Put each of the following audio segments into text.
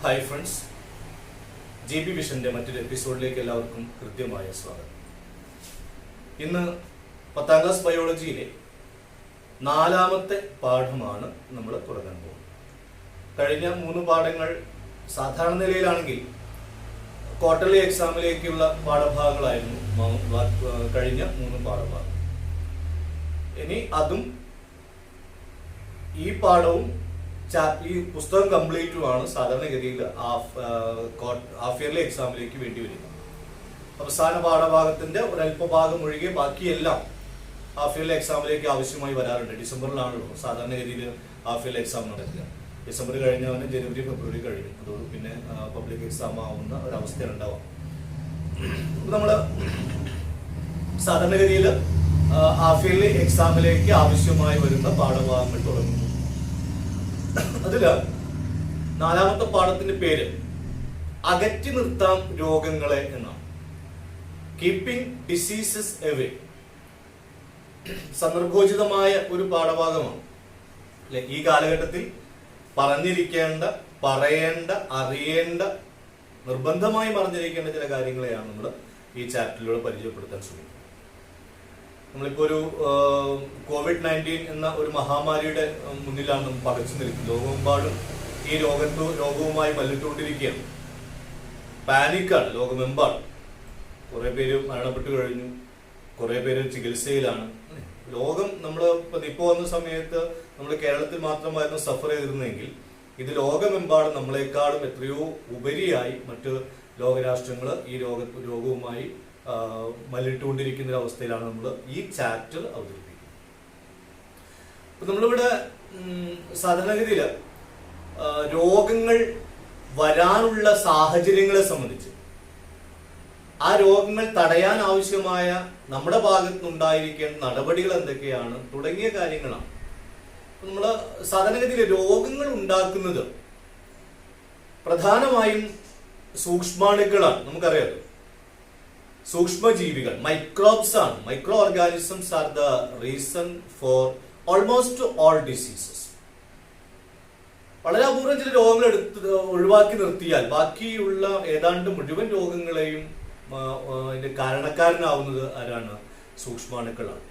Hi friends, GB വിഷന്റെ മറ്റൊരു എപ്പിസോഡിലേക്ക് എല്ലാവർക്കും കൃത്യമായ സ്വാഗതം. ഇന്ന് 10ാം ക്ലാസ് ബയോളജിയിലെ 4ാമത്തെ പാഠമാണ് നമ്മൾ തുടങ്ങാൻ പോകുന്നത്. കഴിഞ്ഞ 3 പാഠങ്ങൾ സാധാരണ നിലയിലാണെങ്കിൽ ക്വാർട്ടർലി എക്സാമിലേക്കുള്ള പാഠഭാഗങ്ങളായിരുന്നു കഴിഞ്ഞ 3 പാഠഭാഗം. ഇനി അതും ഈ പാഠവും ഈ പുസ്തകം കംപ്ലീറ്റുമാണ് സാധാരണഗതിയിൽ ഹാഫ് ഇയർലി എക്സാമിലേക്ക് വേണ്ടി വരിക. അവസാന പാഠഭാഗത്തിന്റെ ഒരല്പഭാഗം ഒഴികെ ബാക്കിയെല്ലാം ഹാഫ് ഇയർലി എക്സാമിലേക്ക് ആവശ്യമായി വരാറുണ്ട്. ഡിസംബറിലാണല്ലോ സാധാരണഗതിയിൽ ഹാഫ് ഇയർലി എക്സാം നടക്കുക. ഡിസംബർ കഴിഞ്ഞവന് ജനുവരി ഫെബ്രുവരി കഴിഞ്ഞു, അതോട് പിന്നെ പബ്ലിക് എക്സാം ആവുന്ന ഒരവസ്ഥ ഉണ്ടാവാം. നമ്മള് സാധാരണഗതിയിൽ ഹാഫ് ഇയർലി എക്സാമിലേക്ക് ആവശ്യമായി വരുന്ന പാഠഭാഗങ്ങൾ തുടങ്ങുന്നു. അതില് 4ാമത്തെ പാഠത്തിന്റെ പേര് അകറ്റി നിർത്താം രോഗങ്ങളെ എന്നാണ്. Keeping diseases away. സന്ദർഭോചിതമായ ഒരു പാഠഭാഗമാണ്. ഈ കാലഘട്ടത്തിൽ പറഞ്ഞിരിക്കേണ്ട, പറയേണ്ട, അറിയേണ്ട, നിർബന്ധമായും അറിഞ്ഞിരിക്കേണ്ട ചില കാര്യങ്ങളെയാണ് നമ്മൾ ഈ ചാപ്റ്ററിലൂടെ പരിചയപ്പെടുത്താൻ ശ്രമിക്കുന്നത്. നമ്മളിപ്പോ ഒരു COVID-19 എന്ന ഒരു മഹാമാരിയുടെ മുന്നിലാണ് നമ്മൾ പകച്ചു നിൽക്കുന്നത്. ലോകമെമ്പാടും ഈ രോഗവുമായി മല്ലിട്ടുകൊണ്ടിരിക്കുകയാണ്. പാനിക്കാണ് ലോകമെമ്പാടും. കുറെ പേര് മരണപ്പെട്ടു കഴിഞ്ഞു, കുറെ പേര് ചികിത്സയിലാണ്. ലോകം ഇപ്പോൾ വന്ന സമയത്ത് നമ്മൾ കേരളത്തിൽ മാത്രമായിരുന്നു സഫർ ചെയ്തിരുന്നെങ്കിൽ ഇത് ലോകമെമ്പാടും നമ്മളെക്കാളും എത്രയോ ഉപരിയായി മറ്റ് ലോകരാഷ്ട്രങ്ങൾ ഈ രോഗവുമായി മല്ലിട്ടുകൊണ്ടിരിക്കുന്ന ഒരു അവസ്ഥയിലാണ് നമ്മൾ ഈ ചാപ്റ്റർ അവതരിപ്പിക്കുന്നത്. അപ്പൊ നമ്മളിവിടെ സാധാരണഗതിയിൽ രോഗങ്ങൾ വരാനുള്ള സാഹചര്യങ്ങളെ സംബന്ധിച്ച്, ആ രോഗങ്ങൾ തടയാൻ ആവശ്യമായ നമ്മുടെ ഭാഗത്തുനിന്നുണ്ടായിരിക്കേണ്ട നടപടികൾ എന്തൊക്കെയാണ് തുടങ്ങിയ കാര്യങ്ങളാണ്. നമ്മൾ സാധാരണഗതിയിൽ രോഗങ്ങൾ ഉണ്ടാക്കുന്നത് പ്രധാനമായും സൂക്ഷ്മാണുക്കളാണ്. നമുക്കറിയാം, സൂക്ഷ്മജീവികൾ, മൈക്രോബ്സ് ആണ്. Micro organisms are the reason for almost all diseases. വളരെ അപൂർവം ചില രോഗങ്ങൾ ഒഴിവാക്കി നിർത്തിയാൽ ബാക്കിയുള്ള ഏതാണ്ട് മുഴുവൻ രോഗങ്ങളെയും ഇതിന്റെ കാരണക്കാരനാവുന്നത് ആരാണ്? സൂക്ഷ്മാണുക്കളാണ്.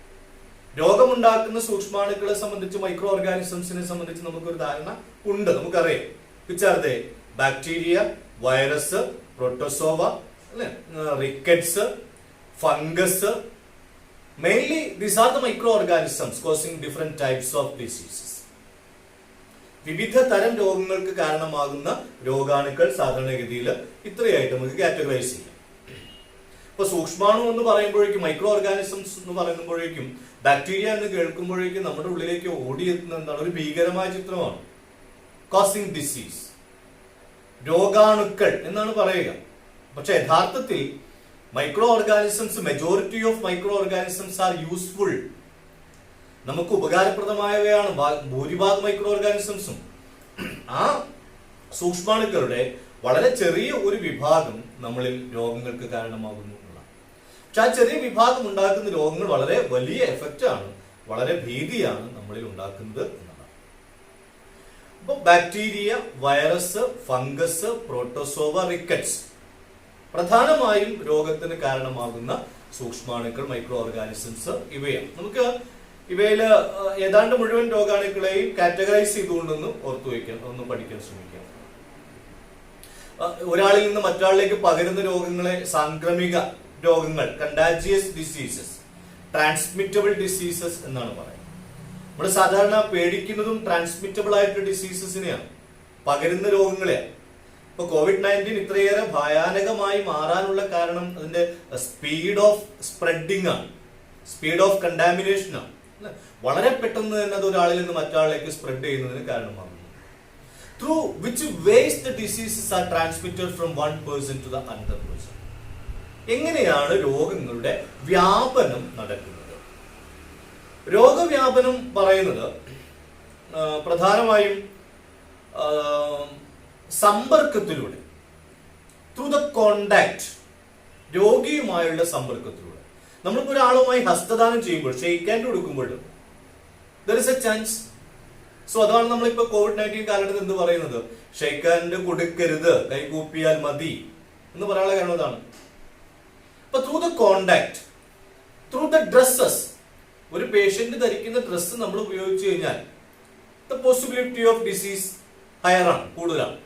രോഗമുണ്ടാക്കുന്ന സൂക്ഷ്മാണുക്കളെ സംബന്ധിച്ച്, മൈക്രോ ഓർഗാനിസംസിനെ സംബന്ധിച്ച് നമുക്കൊരു ധാരണ ഉണ്ട്, നമുക്കറിയാം. പിച്ചാർദേ bacteria, virus, protozoa, rickettsia, fungus. Mainly these are the microorganisms causing different types of diseases. വിവിധ തരം രോഗങ്ങൾക്ക് കാരണമാകുന്ന രോഗാണുക്കൾ സാധാരണഗതിയിൽ ഇത്രയായിട്ട് നമുക്ക് കാറ്റഗറൈസ് ചെയ്യാം. ഇപ്പൊ സൂക്ഷ്മാണു എന്ന് പറയുമ്പോഴേക്കും, മൈക്രോ ഓർഗാനിസംസ് എന്ന് പറയുമ്പോഴേക്കും, ബാക്ടീരിയ എന്ന് കേൾക്കുമ്പോഴേക്കും നമ്മുടെ ഉള്ളിലേക്ക് ഓടിയെത്തുന്ന എന്താണ്? ഒരു ഭീകരമായ ചിത്രമാണ്. കോസിംഗ് ഡിസീസ്, രോഗാണുക്കൾ എന്നാണ് പറയുക. പക്ഷെ യഥാർത്ഥത്തിൽ micro organisms, majority of micro organisms are useful. നമുക്ക് ഉപകാരപ്രദമായവയാണ് ഭൂരിഭാഗം മൈക്രോ ഓർഗാനിസംസും. ആ സൂക്ഷ്മാണുക്കളുടെ വളരെ ചെറിയ ഒരു വിഭാഗം നമ്മളിൽ രോഗങ്ങൾക്ക് കാരണമാകുന്നു എന്നുള്ളതാണ്. പക്ഷെ ആ ചെറിയ വിഭാഗം ഉണ്ടാക്കുന്ന രോഗങ്ങൾ വളരെ വലിയ എഫക്റ്റ് ആണ്, വളരെ ഭീതിയാണ് നമ്മളിൽ ഉണ്ടാക്കുന്നത് എന്നതാണ്. അപ്പൊ bacteria, virus, fungus, protozoa, rickets പ്രധാനമായും രോഗത്തിന് കാരണമാകുന്ന സൂക്ഷ്മാണുക്കൾ, മൈക്രോ ഓർഗാനിസംസ് ഇവയാണ്. നമുക്ക് ഇവയില് ഏതാണ്ട് മുഴുവൻ രോഗാണുക്കളെയും കാറ്റഗറൈസ് ചെയ്തുകൊണ്ടൊന്ന് ഓർത്തു വയ്ക്കാൻ, ഒന്ന് പഠിക്കാൻ ശ്രമിക്കാം. ഒരാളിൽ നിന്ന് മറ്റൊരാളിലേക്ക് പകരുന്ന രോഗങ്ങളെ സാംക്രമിക രോഗങ്ങൾ, കണ്ടാജിയസ് ഡിസീസസ്, ട്രാൻസ്മിറ്റബിൾ ഡിസീസസ് എന്നാണ് പറയുന്നത്. നമ്മൾ സാധാരണ പേടിക്കുന്നതും ട്രാൻസ്മിറ്റബിൾ ആയിട്ടുള്ള ഡിസീസസിനെയാണ്, പകരുന്ന രോഗങ്ങളെയാണ്. ഇപ്പൊ COVID-19 ഇത്രയേറെ ഭയാനകമായി മാറാനുള്ള കാരണം അതിന്റെ സ്പീഡ് ഓഫ് സ്പ്രെഡിങ് ആണ്, സ്പീഡ് ഓഫ് കണ്ടാമിനേഷൻ ആണ്. വളരെ പെട്ടെന്ന് തന്നെ അത് ഒരാളിൽ നിന്ന് മറ്റൊരാളിലേക്ക് സ്പ്രെഡ് ചെയ്യുന്നതിന് കാരണമാകുന്നു. Through which ways the diseases are transmitted from one person to the another person. എങ്ങനെയാണ് രോഗങ്ങളുടെ വ്യാപനം നടക്കുന്നത്? രോഗവ്യാപനം പറയുന്നത് പ്രധാനമായും സമ്പർക്കത്തിലൂടെ, ത്രൂ ദ കോണ്ടാക്ട്, രോഗിയുമായുള്ള സമ്പർക്കത്തിലൂടെ. നമ്മളിപ്പോ ഒരാളുമായി ഹസ്തദാനം ചെയ്യുമ്പോൾ, ഷെയ്ക്ക് ഹാൻഡ് കൊടുക്കുമ്പോൾ there is a chance so അതാണ് നമ്മളിപ്പോ COVID-19 കാലഘട്ടത്തിൽ എന്ത് പറയുന്നത്, ഷെയ്ക്കാൻഡ് കൊടുക്കരുത്, കൈകൂപ്പിയാൽ മതി എന്ന് പറയാനുള്ള കാരണം അതാണ്. അപ്പൊ through the contact, through the dresses, ഒരു പേഷ്യന്റ് ധരിക്കുന്ന ഡ്രസ്സ് നമ്മൾ ഉപയോഗിച്ചു കഴിഞ്ഞാൽ the possibility of disease higher ആണ്, കൂടുതലാണ്.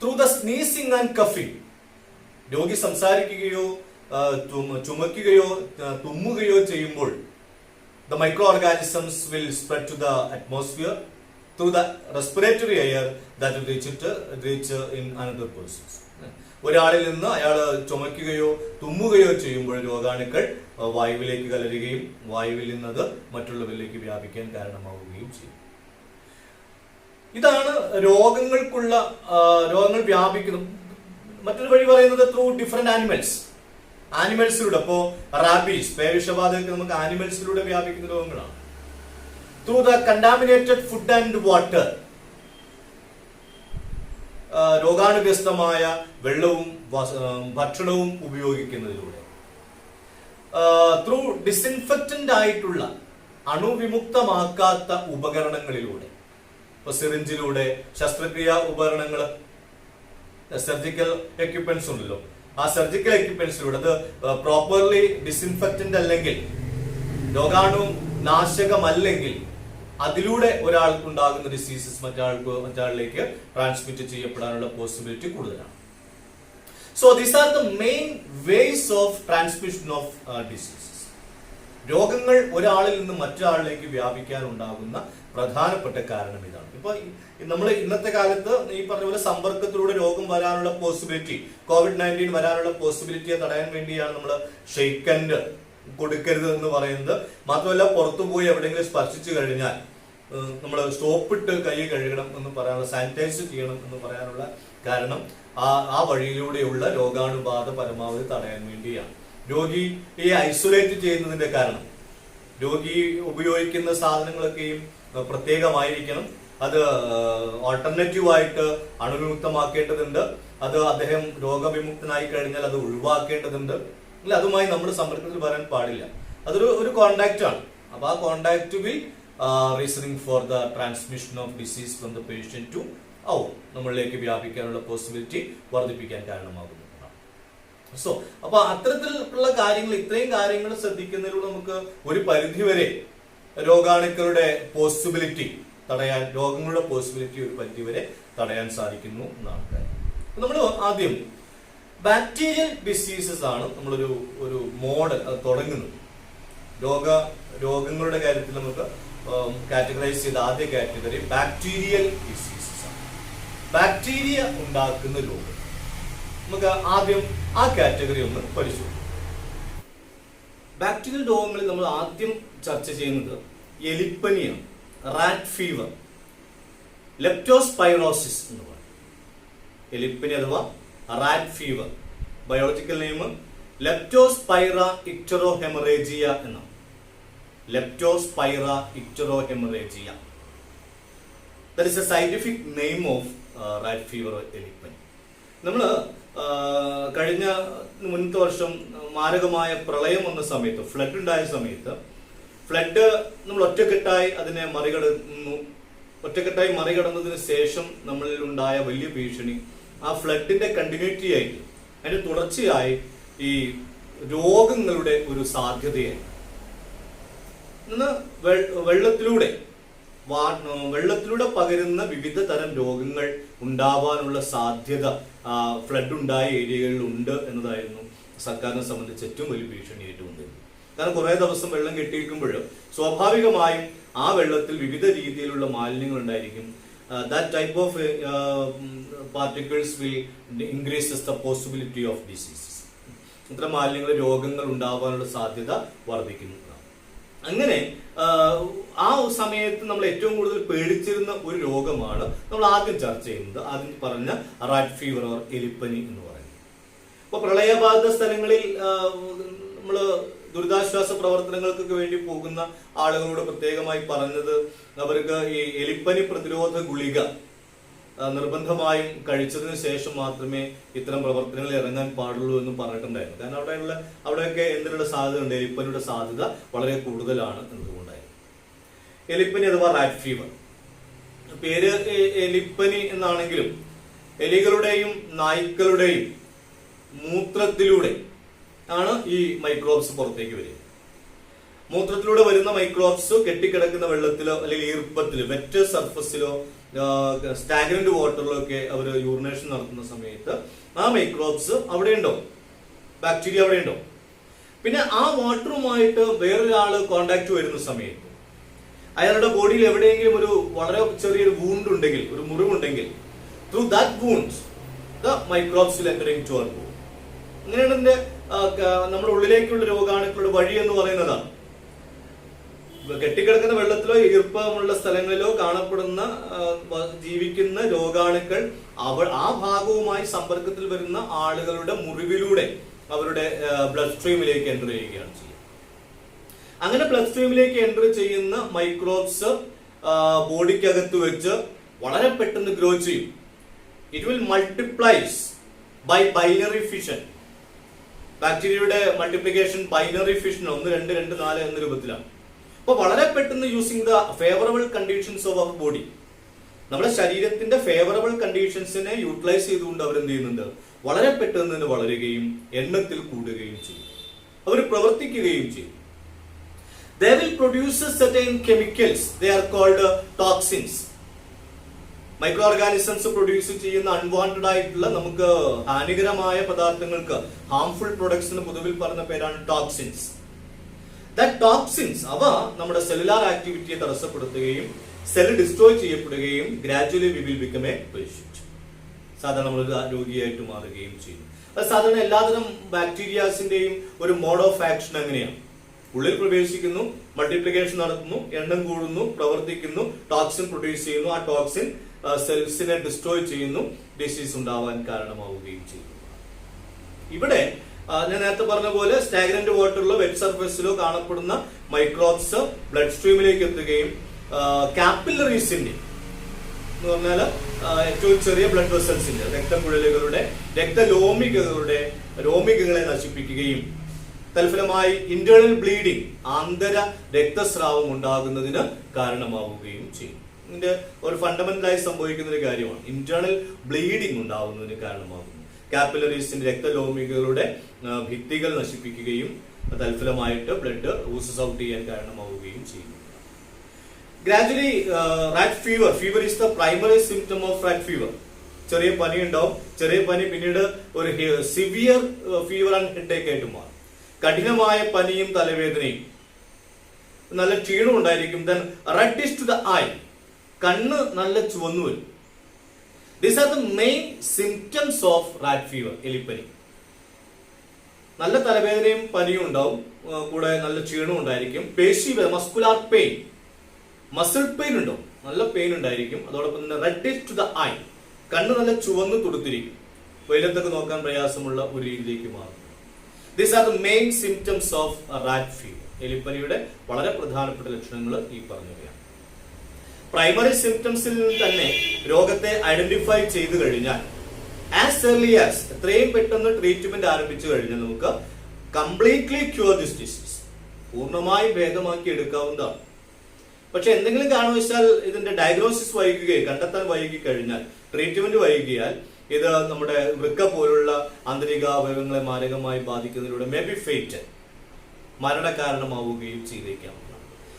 ത്രൂ ദ സ്നീസിങ് ആൻഡ് കഫിങ്, രോഗി സംസാരിക്കുകയോ ചുമക്കുകയോ തുമ്മുകയോ ചെയ്യുമ്പോൾ the microorganisms will spread to the atmosphere through the respiratory air that will reach in another persons. ഒരാളിൽ നിന്ന് അയാൾ ചുമക്കുകയോ തുമ്മുകയോ ചെയ്യുമ്പോൾ രോഗാണുക്കൾ വായുവിലേക്ക് കലരുകയും വായുവിൽ നിന്നത് മറ്റുള്ളവരിലേക്ക് വ്യാപിക്കാൻ കാരണമാവുകയും ചെയ്യും. ഇതാണ് രോഗങ്ങൾ വ്യാപിക്കുന്നത്. മറ്റൊരു വഴി പറയുന്നത് ത്രൂ ഡിഫറെന്റ് ആനിമൽസിലൂടെ. അപ്പോ റാബീസ്, പേവിഷബാധയൊക്കെ നമുക്ക് ആനിമൽസിലൂടെ വ്യാപിക്കുന്ന രോഗങ്ങളാണ്. Through the contaminated food and water, രോഗാണുഗ്രസ്തമായ വെള്ളവും ഭക്ഷണവും ഉപയോഗിക്കുന്നതിലൂടെ. ത്രൂ ഡിസിൻഫെക്റ്റന്റ് ആയിട്ടുള്ള അണുവിമുക്തമാക്കാത്ത ഉപകരണങ്ങളിലൂടെ, ഇപ്പൊ സിറിഞ്ചിലൂടെ, ശസ്ത്രക്രിയാ ഉപകരണങ്ങൾ, സർജിക്കൽ എക്യുപ്മെന്റ്സ് ഉണ്ടല്ലോ, ആ സർജിക്കൽ എക്യുപ്മെന്റ്സിലൂടെ അത് പ്രോപ്പർലി ഡിസിൻഫെക്റ്റന്റ് അല്ലെങ്കിൽ രോഗാണു നാശകമല്ലെങ്കിൽ അതിലൂടെ ഒരാൾക്ക് ഉണ്ടാകുന്ന ഡിസീസസ് മറ്റാളിലേക്ക് ട്രാൻസ്മിറ്റ് ചെയ്യപ്പെടാനുള്ള പോസിബിലിറ്റി കൂടുതലാണ്. So these are the main ways of transmission of diseases. രോഗങ്ങൾ ഒരാളിൽ നിന്ന് മറ്റൊരാളിലേക്ക് വ്യാപിക്കാൻ ഉണ്ടാകുന്ന പ്രധാനപ്പെട്ട കാരണം ഇതാണ്. ഇപ്പൊ നമ്മൾ ഇന്നത്തെ കാലത്ത് ഈ പറഞ്ഞ പോലെ സമ്പർക്കത്തിലൂടെ രോഗം വരാനുള്ള പോസിബിലിറ്റി, COVID-19 വരാനുള്ള പോസിബിലിറ്റിയെ തടയാൻ വേണ്ടിയാണ് നമ്മൾ ഷെയ്ക്കൻഡ് കൊടുക്കരുത് എന്ന് പറയുന്നത്. മാത്രമല്ല, പുറത്തു പോയി എവിടെയെങ്കിലും സ്പർശിച്ചു കഴിഞ്ഞാൽ നമ്മൾ സോപ്പിട്ട് കൈ കഴുകണം എന്ന് പറയാനുള്ള, സാനിറ്റൈസ് ചെയ്യണം എന്ന് പറയാനുള്ള കാരണം ആ വഴിയിലൂടെയുള്ള രോഗാണുബാധ പരമാവധി തടയാൻ വേണ്ടിയാണ്. രോഗിയെ ഐസൊലേറ്റ് ചെയ്യുന്നതിന്റെ കാരണം, രോഗി ഉപയോഗിക്കുന്ന സാധനങ്ങളൊക്കെയും പ്രത്യേകമായിരിക്കണം. അത് ഓൾട്ടർനേറ്റീവായിട്ട് അണുവിമുക്തമാക്കേണ്ടതുണ്ട്. അത് അദ്ദേഹം രോഗവിമുക്തനായി കഴിഞ്ഞാൽ അത് ഒഴിവാക്കേണ്ടതുണ്ട്. അല്ല, അതുമായി നമ്മൾ സമ്പർക്കത്തിൽ വരാൻ പാടില്ല. അതൊരു കോണ്ടാക്ട് ആണ്. അപ്പൊ ആ contact will reasoning for the transmission of disease from the patient to നമ്മളിലേക്ക് വ്യാപിക്കാനുള്ള പോസിബിലിറ്റി വർദ്ധിപ്പിക്കാൻ കാരണമാകുന്നു. സോ അപ്പൊ അത്തരത്തിലുള്ള കാര്യങ്ങൾ, ഇത്രയും കാര്യങ്ങൾ ശ്രദ്ധിക്കുന്നതിലൂടെ നമുക്ക് ഒരു പരിധിവരെ രോഗാണുക്കളുടെ പോസിബിലിറ്റി തടയാൻ, രോഗങ്ങളുടെ പോസിബിലിറ്റി ഒരു പരിധിവരെ തടയാൻ സാധിക്കുന്നു എന്നാണ് കാര്യം. നമ്മൾ ആദ്യം ബാക്ടീരിയൽ ഡിസീസസ് ആണ് നമ്മളൊരു മോഡൽ അത് തുടങ്ങുന്നത്. രോഗങ്ങളുടെ കാര്യത്തിൽ നമുക്ക് കാറ്റഗറൈസ് ചെയ്ത ആദ്യ കാറ്റഗറി ബാക്ടീരിയൽ ഡിസീസസ് ആണ്. ബാക്ടീരിയ ഉണ്ടാക്കുന്ന രോഗം. നമുക്ക് ആദ്യം ആ കാറ്റഗറി ഒന്ന് പരിശോധിക്കാം. ബാക്ടീരിയൽ രോഗങ്ങളിൽ നമ്മൾ ആദ്യം ചർച്ച ചെയ്യുന്നത് എലിപ്പനിയാണ്, റാറ്റ് ഫീവർ, ലെപ്റ്റോസ്പൈറോസിസ് എന്ന് പറയും. എലിപ്പനി അഥവാ rat fever, biological name leptospira icterohaemorrhagiae എന്നാണ്. Leptospira icterohaemorrhagiae, that is a scientific name of rat fever, എലിപ്പനി. നമ്മൾ കഴിഞ്ഞ മുൻപത്തെ വർഷം മാരകമായ പ്രളയം വന്ന സമയത്ത്, ഫ്ലഡ് ഉണ്ടായ സമയത്ത്, ഫ്ലഡ് നമ്മൾ ഒറ്റക്കെട്ടായി അതിനെ മറികടന്നതിന് ശേഷം നമ്മളിൽ ഉണ്ടായ വലിയ ഭീഷണി ആ ഫ്ലഡിന്റെ കണ്ടിന്യൂറ്റി ആയിട്ട്, അതിന്റെ തുടർച്ചയായി ഈ രോഗങ്ങളുടെ ഒരു സാധ്യതയായി. ഇന്ന് വെള്ളത്തിലൂടെ പകരുന്ന വിവിധ തരം രോഗങ്ങൾ ഉണ്ടാവാനുള്ള സാധ്യത ഫ്ലഡ് ഉണ്ടായ ഏരിയകളിൽ ഉണ്ട് എന്നതായിരുന്നു സർക്കാരിനെ സംബന്ധിച്ച് ഏറ്റവും വലിയ ഭീഷണിയായിട്ട് വന്നിരുന്നത്. കാരണം കുറെ ദിവസം വെള്ളം കെട്ടിയിരിക്കുമ്പോൾ സ്വാഭാവികമായും ആ വെള്ളത്തിൽ വിവിധ രീതിയിലുള്ള മാലിന്യങ്ങൾ ഉണ്ടായിരിക്കും. That type of particles will increases the possibility of diseases. ഇത്തരം മാലിന്യങ്ങൾ, രോഗങ്ങൾ ഉണ്ടാവാനുള്ള സാധ്യത വർദ്ധിക്കുന്നു. അങ്ങനെ ആ സമയത്ത് നമ്മൾ ഏറ്റവും കൂടുതൽ പേടിച്ചിരുന്ന ഒരു രോഗമാണ് നമ്മൾ ആദ്യം ചർച്ച ചെയ്യുന്നത്, ആദ്യം പറഞ്ഞ റാറ്റ് ഫീവർ ഓർ എലിപ്പനി എന്ന് പറയുന്നത്. അപ്പൊ പ്രളയബാധിത സ്ഥലങ്ങളിൽ നമ്മൾ ദുരിതാശ്വാസ പ്രവർത്തനങ്ങൾക്കൊക്കെ വേണ്ടി പോകുന്ന ആളുകളോട് പ്രത്യേകമായി പറഞ്ഞത് അവർക്ക് ഈ എലിപ്പനി പ്രതിരോധ ഗുളിക നിർബന്ധമായും കഴിച്ചതിന് ശേഷം മാത്രമേ ഇത്തരം പ്രവർത്തനങ്ങളിൽ ഇറങ്ങാൻ പാടുള്ളൂ എന്ന് പറഞ്ഞിട്ടുണ്ടായിരുന്നു. കാരണം അവിടെയൊക്കെ എന്തിനുള്ള സാധ്യത ഉണ്ട്, എലിപ്പനിയുടെ സാധ്യത വളരെ കൂടുതലാണ് എന്നതുകൊണ്ടായിരുന്നു. എലിപ്പനി അഥവാ റാറ്റ് ഫീവർ. പേര് എലിപ്പനി എന്നാണെങ്കിലും എലികളുടെയും നായ്ക്കളുടെയും മൂത്രത്തിലൂടെ ആണ് ഈ മൈക്രോബ്സ് പുറത്തേക്ക് വരിക. മൂത്രത്തിലൂടെ വരുന്ന മൈക്രോബ്സ് കെട്ടിക്കിടക്കുന്ന വെള്ളത്തിലോ അല്ലെങ്കിൽ ഈർപ്പത്തിലോ വെറ്റ് സർഫസിലോ സ്റ്റാഗ്നന്റ് വാട്ടറിലോ ഒക്കെ അവർ യൂറിനേഷൻ നടത്തുന്ന സമയത്ത് ആ മൈക്രോബ്സ് അവിടെ ഉണ്ടോ, ബാക്ടീരിയ അവിടെ ഉണ്ടോ. പിന്നെ ആ വാട്ടറുമായിട്ട് വേറൊരാള് കോണ്ടാക്ട് വരുന്ന സമയത്ത് അയാളുടെ ബോഡിയിൽ എവിടെയെങ്കിലും ഒരു വളരെ ചെറിയൊരു വൂണ്ട് ഉണ്ടെങ്കിൽ, ഒരു മുറിവുണ്ടെങ്കിൽ, through that wounds the microbes will enter into our body. അങ്ങനെയാണ് ഇതിന്റെ നമ്മുടെ ഉള്ളിലേക്കുള്ള രോഗാണുക്കളുടെ വഴി എന്ന് പറയുന്നതാണ്. കെട്ടിക്കിടക്കുന്ന വെള്ളത്തിലോ ഈർപ്പമുള്ള സ്ഥലങ്ങളിലോ കാണപ്പെടുന്ന ജീവിക്കുന്ന രോഗാണുക്കൾ ആ ഭാഗവുമായി സമ്പർക്കത്തിൽ വരുന്ന ആളുകളുടെ മുറിവിലൂടെ അവരുടെ ബ്ലഡ് സ്ട്രീമിലേക്ക് എൻ്റർ ചെയ്യുകയാണ് ചെയ്യുക. അങ്ങനെ ബ്ലഡ് സ്ട്രീമിലേക്ക് എൻ്റർ ചെയ്യുന്ന മൈക്രോബ്സ് ബോഡിക്കകത്ത് വെച്ച് വളരെ പെട്ടെന്ന് ഗ്രോ ചെയ്യും. It will multiplies by binary fission. ബാക്ടീരിയയുടെ മൾട്ടിപ്ലിക്കേഷൻ ബൈനറി ഫിഷൻ 1, 2, 2, 4 എന്ന രൂപത്തിലാണ്. അപ്പൊ വളരെ പെട്ടെന്ന് using the favourable conditions of our body, നമ്മുടെ ശരീരത്തിന്റെ ഫേവറബിൾ കണ്ടീഷൻസിനെ യൂട്ടിലൈസ് ചെയ്തുകൊണ്ട് അവർ എന്ത് ചെയ്യുന്നുണ്ട്, വളരെ പെട്ടെന്ന് തന്നെ വളരുകയും എണ്ണത്തിൽ കൂടുകയും ചെയ്യും, അവർ പ്രവർത്തിക്കുകയും ചെയ്യും. They will produce certain chemicals, they are called toxins. Micro organisms produce ചെയ്യുന്ന അൺവാണ്ടഡ് ആയിട്ടുള്ള നമുക്ക് ഹാനികരമായ പദാർത്ഥങ്ങൾക്ക്, ഹാംഫുൾ പ്രൊഡക്ട്സിന് പൊതുവിൽ പറഞ്ഞ പേരാണ് ടോക്സിൻസ്. ടോക്സിൻസ് അവ നമ്മുടെ സെല്ലുലാർ ആക്ടിവിറ്റിയെ തടസ്സപ്പെടുത്തുകയും സെൽ ഡിസ്ട്രോയ് ചെയ്യപ്പെടുകയും gradually we will become A patient, സാധാരണ നമ്മളൊരു രോഗിയായിട്ട് മാറുകയും ചെയ്യും. അത് സാധാരണ എല്ലാതരം ബാക്ടീരിയാസിന്റെയും ഒരു മോഡ് ഓഫ് ആക്ഷൻ എങ്ങനെയാണ്? ഉള്ളിൽ പ്രവേശിക്കുന്നു, മൾട്ടിപ്ലിക്കേഷൻ നടത്തുന്നു, എണ്ണം കൂടുന്നു, പ്രവർത്തിക്കുന്നു, ടോക്സിൻ പ്രൊഡ്യൂസ് ചെയ്യുന്നു, ആ ടോക്സിൻ സെൽസിനെ ഡിസ്ട്രോയ് ചെയ്യുന്നു, ഡിസീസ് ഉണ്ടാവാൻ കാരണമാവുകയും ചെയ്യുന്നു. ഇവിടെ ഞാൻ നേരത്തെ പറഞ്ഞ പോലെ സ്റ്റാഗ്നന്റ് വാട്ടറിലോ വെറ്റ് സർഫസിലോ കാണപ്പെടുന്ന മൈക്രോബ്സ് ബ്ലഡ് സ്ട്രീമിലേക്ക് എത്തുകയും കാപ്പിലറീസിന്റെ എന്ന് പറഞ്ഞാൽ ഏറ്റവും ചെറിയ ബ്ലഡ് വെസൽസിന്റെ രക്തക്കുഴലുകളുടെ രോമികകളെ നശിപ്പിക്കുകയും തൽഫലമായി ഇന്റേണൽ ബ്ലീഡിംഗ്, ആന്തര രക്തസ്രാവം ഉണ്ടാകുന്നതിന് കാരണമാവുകയും ചെയ്യും. ഇതിന്റെ ഒരു ഫണ്ടമെന്റലായി സംഭവിക്കുന്ന ഒരു കാര്യമാണ് ഇന്റേണൽ ബ്ലീഡിംഗ് ഉണ്ടാവുന്നതിന് കാരണമാകുന്നു. കാപ്പിലറീസിന്റെ രക്തലോമികളുടെ ഭിത്തികൾ നശിപ്പിക്കുകയും തൽഫലമായിട്ട് ബ്ലഡ് ഊസസ് ഔട്ട് ചെയ്യാൻ കാരണമാവുകയും ചെയ്യുന്നു. Gradually rat fever is the primary symptom of rat fever. ചെറിയ പനി ഉണ്ടാവും, ചെറിയ പനി പിന്നീട് ഒരു സിവിയർ ഫീവർ ആൻഡ് ഹെഡേക്ക് ആയിട്ട് മാറും. കഠിനമായ പനിയും തലവേദനയും, നല്ല ക്ഷീണം ഉണ്ടായിരിക്കും. Then reddish to the eye, കണ്ണ് നല്ല ചുവന്നു വരും. These are the main symptoms of rat fever, എലിപ്പനി. നല്ല തലവേദനയും പനിയും ഉണ്ടാവും, കൂടെ നല്ല ക്ഷീണം ഉണ്ടായിരിക്കും. പേശി മസ്കുലാർ പെയിൻ, മസിൽ പെയിൻ ഉണ്ടാവും, നല്ല പെയിൻ ഉണ്ടായിരിക്കും. അതോടൊപ്പം തന്നെ റെഡിഷ് ടു ദ ഐ, കണ്ണ് നല്ല ചുവന്ന് തുടുത്തിരിക്കും, വെയിലത്തൊക്കെ നോക്കാൻ പ്രയാസമുള്ള ഒരു രീതിയിലേക്ക് മാറും. These are the main symptoms of rat fever. എലിപ്പനിയുടെ വളരെ പ്രധാനപ്പെട്ട ലക്ഷണങ്ങൾ ഈ പറഞ്ഞവയാണ്. പ്രൈമറി സിംറ്റംസിൽ തന്നെ രോഗത്തെ ഐഡന്റിഫൈ ചെയ്തു കഴിഞ്ഞാൽ ആസ് ഏർലി ആസ്, എത്രയും പെട്ടെന്ന് ട്രീറ്റ്മെന്റ് ആരംഭിച്ചു കഴിഞ്ഞാൽ നമുക്ക് കംപ്ലീറ്റ്ലി ക്യൂർ ദിസ് ഡിസീസ്, പൂർണ്ണമായി ഭേദമാക്കി എടുക്കാവുന്നതാണ്. പക്ഷെ എന്തെങ്കിലും കാരണവശാൽ ഇതിന്റെ ഡയഗ്നോസിസ് വൈകുകയും കണ്ടെത്താൻ വൈകി കഴിഞ്ഞാൽ, ട്രീറ്റ്മെന്റ് വൈകിയാൽ ഇത് നമ്മുടെ വൃക്ക പോലുള്ള ആന്തരിക അവയവങ്ങളെ മാരകമായി ബാധിക്കുന്നതിലൂടെ മേ ബി ഫേറ്റൽ, മരണകാരണമാവുകയും ചെയ്തേക്കാം.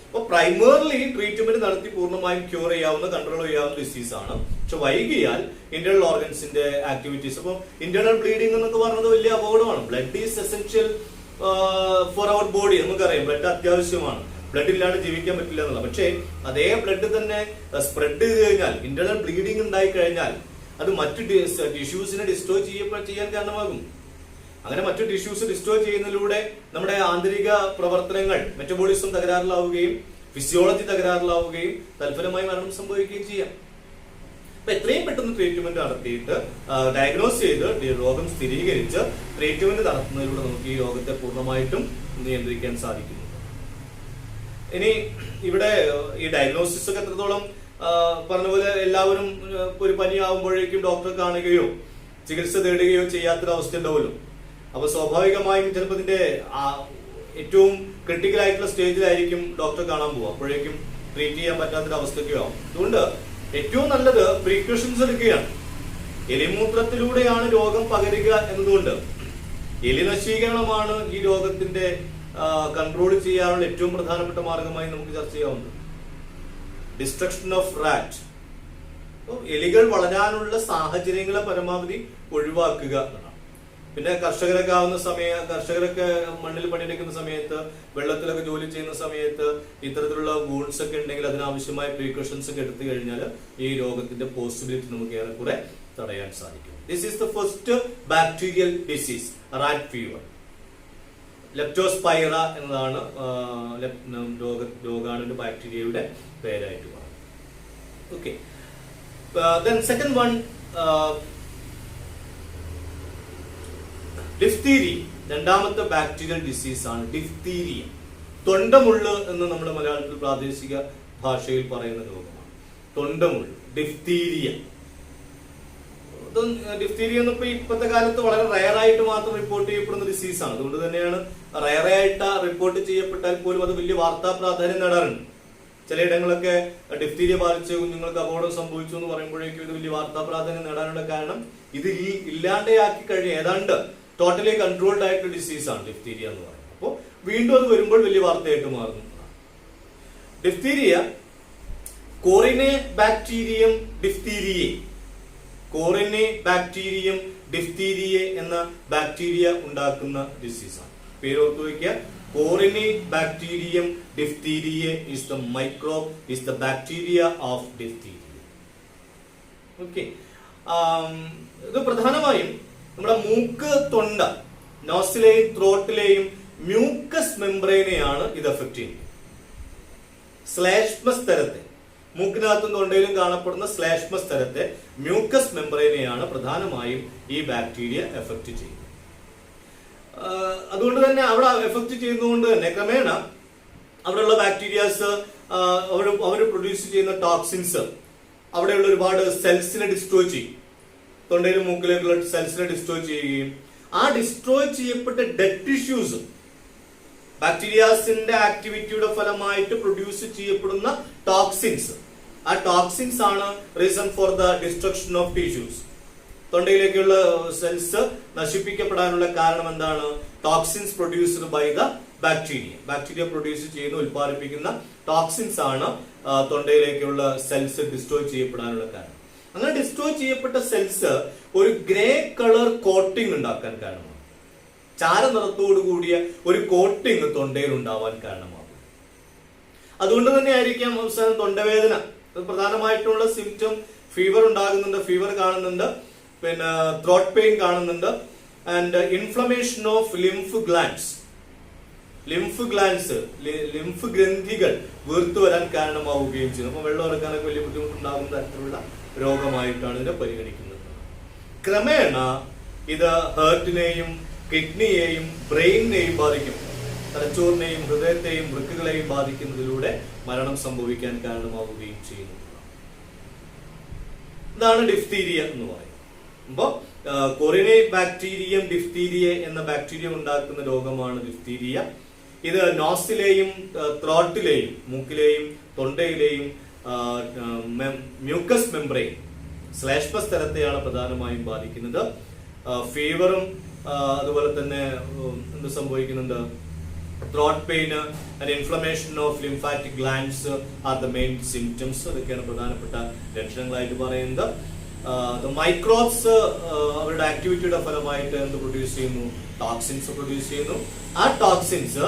അപ്പോൾ പ്രൈമറിലി ട്രീറ്റ്മെന്റ് നടത്തി പൂർണ്ണമായും ക്യൂർ ചെയ്യാവുന്ന, കൺട്രോൾ ചെയ്യാവുന്ന ഡിസീസാണ്. പക്ഷെ വൈകിയാൽ ഇന്റേണൽ ഓർഗൻസിന്റെ ആക്ടിവിറ്റീസ്, അപ്പോൾ ഇന്റേണൽ ബ്ലീഡിംഗ് എന്നൊക്കെ പറഞ്ഞത് വലിയ അപകടമാണ്. Blood is essential for our body. നമുക്കറിയാം ബ്ലഡ് അത്യാവശ്യമാണ്, ബ്ലഡ് ഇല്ലാണ്ട് ജീവിക്കാൻ പറ്റില്ല എന്നുള്ള. പക്ഷേ അതേ ബ്ലഡ് തന്നെ സ്പ്രെഡ് ചെയ്ത് കഴിഞ്ഞാൽ, ഇന്റേണൽ ബ്ലീഡിംഗ് ഉണ്ടായി കഴിഞ്ഞാൽ അത് മറ്റു ടിഷ്യൂസിനെ ഡിസ്ട്രോയ് ചെയ്യാൻ കാരണമാകും. അങ്ങനെ മറ്റു ടിഷ്യൂസ് ഡിസ്ട്രോയ് ചെയ്യുന്നതിലൂടെ നമ്മുടെ ആന്തരിക പ്രവർത്തനങ്ങൾ, മെറ്റബോളിസം തകരാറിലാവുകയും ഫിസിയോളജി തകരാറിലാവുകയും തൽഫലമായി മരണം സംഭവിക്കുകയും ചെയ്യാം. അപ്പൊ എത്രയും പെട്ടെന്ന് ട്രീറ്റ്മെന്റ് നടത്തിയിട്ട് ഡയഗ്നോസ് ചെയ്ത് രോഗം സ്ഥിരീകരിച്ച് ട്രീറ്റ്മെന്റ് നടത്തുന്നതിലൂടെ നമുക്ക് ഈ രോഗത്തെ പൂർണ്ണമായിട്ടും നിയന്ത്രിക്കാൻ സാധിക്കുന്നു. ഇനി ഇവിടെ ഈ ഡയഗ്നോസിസ് ഒക്കെ എത്രത്തോളം പറഞ്ഞ പോലെ എല്ലാവരും ഒരു പനി ആവുമ്പോഴേക്കും ഡോക്ടറെ കാണുകയോ ചികിത്സ തേടുകയോ ചെയ്യാത്തൊരവസ്ഥ ഉണ്ടാവുമല്ലോ. അപ്പൊ സ്വാഭാവികമായും ചിലപ്പോൾ ഇതിന്റെ ഏറ്റവും ക്രിട്ടിക്കൽ ആയിട്ടുള്ള സ്റ്റേജിലായിരിക്കും ഡോക്ടറെ കാണാൻ പോവുക. അപ്പോഴേക്കും ട്രീറ്റ് ചെയ്യാൻ പറ്റാത്തൊരു അവസ്ഥയ്ക്കോ ആവും. അതുകൊണ്ട് ഏറ്റവും നല്ലത് പ്രീക്കോഷൻസ് എടുക്കുകയാണ്. എലിമൂത്രത്തിലൂടെയാണ് രോഗം പകരുക എന്നതുകൊണ്ട് എലി നശീകരണമാണ് ഈ രോഗത്തിന്റെ കൺട്രോൾ ചെയ്യാനുള്ള ഏറ്റവും പ്രധാനപ്പെട്ട മാർഗമായി നമുക്ക് ചർച്ച ചെയ്യാവുന്നത്. Destruction of rat. എലികൾ വളരാനുള്ള സാഹചര്യങ്ങളെ പരമാവധി ഒഴിവാക്കുക എന്നാണ്. പിന്നെ കർഷകരൊക്കെ മണ്ണിൽ പണിയെടുക്കുന്ന സമയത്ത്, വെള്ളത്തിലൊക്കെ ജോലി ചെയ്യുന്ന സമയത്ത് ഇത്തരത്തിലുള്ള വൂൺസ് ഒക്കെ ഉണ്ടെങ്കിൽ അതിനാവശ്യമായ പ്രീക്കോഷൻസ് ഒക്കെ എടുത്തു കഴിഞ്ഞാൽ ഈ രോഗത്തിന്റെ പോസിബിലിറ്റി നമുക്ക് ഏറെക്കുറെ തടയാൻ സാധിക്കും. This is the first bacterial disease, rat fever. Leptospira എന്നതാണ് രോഗാണുവിന്റെ ബാക്ടീരിയയുടെ പേരായിട്ട് പറയുന്നത്. Okay, then second one, diphtheria. രണ്ടാമത്തെ ബാക്ടീരിയൽ ഡിസീസ് ആണ് ഡിഫ്തീരിയ. തൊണ്ടമുള്ള് എന്ന് നമ്മുടെ മലയാളത്തിൽ പ്രാദേശിക ഭാഷയിൽ പറയുന്ന രോഗമാണ് തൊണ്ടമുള്ള്, ഡിഫ്തീരിയ. ഡിഫ്തീരിയ എന്നിപ്പോ ഇപ്പോഴത്തെ കാലത്ത് വളരെ റയർ ആയിട്ട് മാത്രം റിപ്പോർട്ട് ചെയ്യപ്പെടുന്ന ഡിസീസാണ്. അതുകൊണ്ട് തന്നെയാണ് റയർ ആയിട്ട് റിപ്പോർട്ട് ചെയ്യപ്പെട്ടാൽ പോലും അത് വലിയ വാർത്താ പ്രാധാന്യം നേടാറുണ്ട്. ചിലയിടങ്ങളൊക്കെ ഡിഫ്തീരിയ ബാധിച്ച് കുഞ്ഞുങ്ങൾക്ക് അപകടം സംഭവിച്ചു എന്ന് പറയുമ്പോഴേക്കും ഇത് വലിയ വാർത്താ പ്രാധാന്യം നേടാനുള്ള കാരണം ഇത് ഇല്ലാണ്ടാക്കി കഴിഞ്ഞ ഏതാണ്ട് ടോട്ടലി കൺട്രോൾഡ് ആയിട്ടുള്ള ഡിസീസാണ് ഡിഫ്തീരിയ എന്ന് പറയുന്നത്. അപ്പോൾ വീണ്ടും അത് വരുമ്പോൾ വലിയ വാർത്തയായിട്ട് മാറുന്നു. ഡിഫ്തീരിയ കോറിനെ ബാക്ടീരിയം ഡിഫ്തീരിയെ, കോറിനെ ബാക്ടീരിയം ഡിഫ്തീരിയെ എന്ന ബാക്ടീരിയ ഉണ്ടാക്കുന്ന ഡിസീസാണ്. പേരോർത്ത് വയ്ക്കുക. Corynebacterium diphtheriae is the microbe, is the bacteria of diphtheria. Okay. ഇത് പ്രധാനമായും നമ്മുടെ മൂക്ക്, തൊണ്ട, നോസിലെയും ത്രോട്ടിലെയും മ്യൂക്കസ് മെംബ്രെയിനെയാണ് ഇത് എഫക്ട് ചെയ്യുന്നത്. ശ്ലേഷ്മ സ്തരത്തെ, മൂക്കിനകത്തും തൊണ്ടയിലും കാണപ്പെടുന്ന ശ്ലേഷ്മ സ്തരത്തെ, മ്യൂക്കസ് മെംബ്രെയിനെയാണ് പ്രധാനമായും ഈ ബാക്ടീരിയ എഫക്ട് ചെയ്യുന്നത്. അതുകൊണ്ട് തന്നെ അവിടെ എഫക്ട് ചെയ്യുന്നതുകൊണ്ട് തന്നെ ക്രമേണ അവിടെയുള്ള ബാക്ടീരിയാസ് അവർ പ്രൊഡ്യൂസ് ചെയ്യുന്ന ടോക്സിൻസ് അവിടെയുള്ള ഒരുപാട് സെൽസിനെ ഡിസ്ട്രോയ് ചെയ്യും. തൊണ്ടയിലും മൂക്കിലേക്കുള്ള സെൽസിനെ ഡിസ്ട്രോയ് ചെയ്യുകയും ആ ഡിസ്ട്രോയ് ചെയ്യപ്പെട്ട ഡെഡ് ടിഷ്യൂസ് ബാക്ടീരിയാസിന്റെ ആക്ടിവിറ്റിയുടെ ഫലമായിട്ട് പ്രൊഡ്യൂസ് ചെയ്യപ്പെടുന്ന ടോക്സിൻസ്, ആ ടോക്സിൻസ് ആണ് reason for the destruction of tissues. തൊണ്ടയിലേക്കുള്ള സെൽസ് നശിപ്പിക്കപ്പെടാനുള്ള കാരണം എന്താണ്? Toxins produced by the bacteria. Bacteria produce ചെയ്യുന്ന, ഉൽപ്പാദിപ്പിക്കുന്ന ടോക്സിൻസ് ആണ് തൊണ്ടയിലേക്കുള്ള സെൽസ് ഡിസ്ട്രോയ് ചെയ്യപ്പെടാനുള്ള കാരണം. അങ്ങനെ ഡിസ്ട്രോയ് ചെയ്യപ്പെട്ട സെൽസ് ഒരു ഗ്രേ കളർ കോട്ടിംഗ് ഉണ്ടാക്കാൻ കാരണമാണ്. ചാരനിറത്തോടു കൂടിയ ഒരു കോട്ടിംഗ് തൊണ്ടയിൽ ഉണ്ടാവാൻ കാരണമാകും. അതുകൊണ്ട് തന്നെ ആയിരിക്കാം അവസാനം തൊണ്ടവേദന പ്രധാനമായിട്ടുള്ള സിംറ്റം. ഫീവർ ഉണ്ടാകുന്നുണ്ട്, ഫീവർ കാണുന്നുണ്ട്, പിന്നെ ത്രോട്ട് പെയിൻ കാണുന്നുണ്ട്, and inflammation of lymph glands. Lymph ഗ്രന്ഥികൾ വീർത്തു വരാൻ കാരണമാവുകയും ചെയ്യുന്നു. അപ്പൊ വെള്ളം ഇറക്കാനൊക്കെ വലിയ ബുദ്ധിമുട്ടുണ്ടാകുന്ന തരത്തിലുള്ള രോഗമായിട്ടാണ് ഇതിനെ പരിഗണിക്കുന്നത്. ക്രമേണ ഇത് ഹേർട്ടിനെയും കിഡ്നിയെയും ബ്രെയിനിനെയും ബാധിക്കും. തലച്ചോറിനെയും ഹൃദയത്തെയും വൃക്കകളെയും ബാധിക്കുന്നതിലൂടെ മരണം സംഭവിക്കാൻ കാരണമാവുകയും ചെയ്യുന്നു. ഇതാണ് ഡിഫ്തീരിയ എന്ന് പറയുന്നത്. അപ്പോ കൊറിനെബാക്ടീരിയം ഡിഫ്തീരിയ എന്ന ബാക്ടീരിയ ഉണ്ടാക്കുന്ന രോഗമാണ് ഡിഫ്തീരിയ. ഇത് നോസിലെയും ത്രോട്ടിലെയും മൂക്കിലെയും തൊണ്ടയിലെയും മ്യൂക്കസ് മെംബ്രെയിൻ ശ്ലേഷ്മ സ്ഥലത്തെയാണ് പ്രധാനമായും ബാധിക്കുന്നത്. ഫീവറും അതുപോലെ തന്നെ എന്ത് സംഭവിക്കുന്നുണ്ട്? Throat pain and inflammation of lymphatic glands R the main symptoms. അതൊക്കെയാണ് പ്രധാനപ്പെട്ട ലക്ഷണങ്ങളായിട്ട് പറയുന്നത്. മൈക്രോബ്സ് അവരുടെ ആക്ടിവിറ്റിയുടെ ഫലമായിട്ട് എന്ത് പ്രൊഡ്യൂസ് ചെയ്യുന്നു? ടോക്സിൻസ് പ്രൊഡ്യൂസ് ചെയ്യുന്നു. ആ ടോക്സിൻസ്